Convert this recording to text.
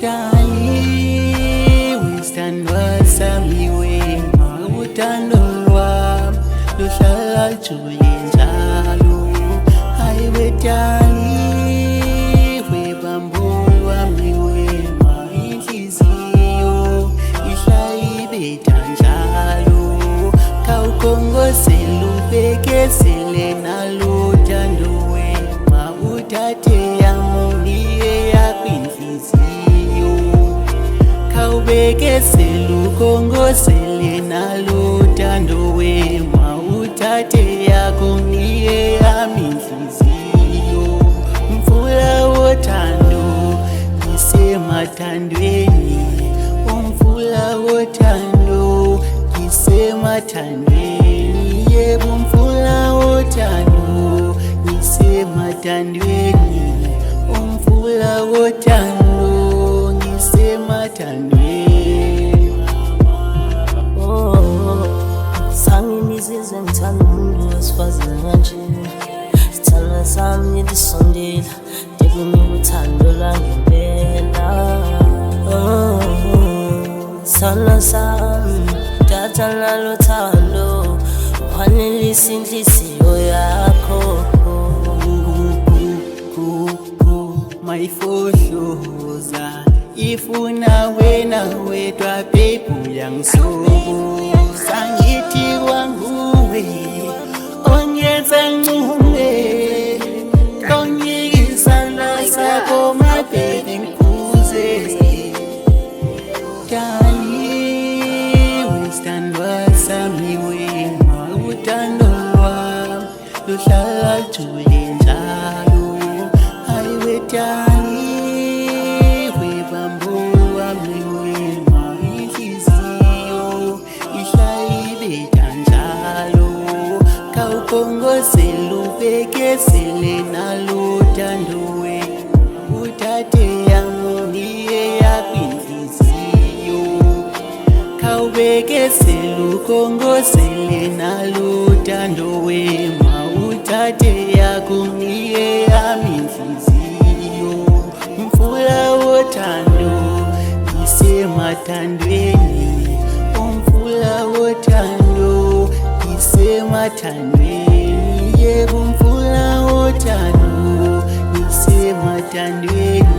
Dali wistandwa sami wema uthando lwami luhlala lujule njalo. Hayiwe Dali webambo lwami wema inhliziyo ihlala ibetha njalo. Khawukhongozele ubhekisele nalo thando wema uthathe yami niye yakho inhliziyo. Khawubhekisele ukhongozele nalo thando wema uthathe yakho niye yami inhliziyo. Umfula wothando ngisemathandweni, umfula wothando ngisemathandweni. Yebo umfula wothando ngisemathandweni, umfula wothando ngisemathandweni. Sangimizizwe ngithanda umuntu wesifazane kanje, sithanda sami lisondela tekuni uthando langempela. Sana sami thatha nalo thando uhanelisa inhliziyo yakho. Mayifohloza ifuna wena wedwa babe uyangisokoza. Ngithi kwanguwe onyenza ncume, onyikisana sakho my baby ngikuze. Dali wistandwa sami wema uthando lwami luhlala lujule njalo. Hayiwe Dali webambo lwami wema inhliziyo ihlala ibetha njalo. Khawukhongozele ubhekisele nalo thando wema uthathe yami niye yakho inhliziyo. Khawubhekisele ukhongozele nalo thando wema uthathe yakho niye yami inhliziyo. Umfula wothando ngisemathandweni, umfula wothando ngisemathandweni. Yebo umfula wothando ngisemathandweni.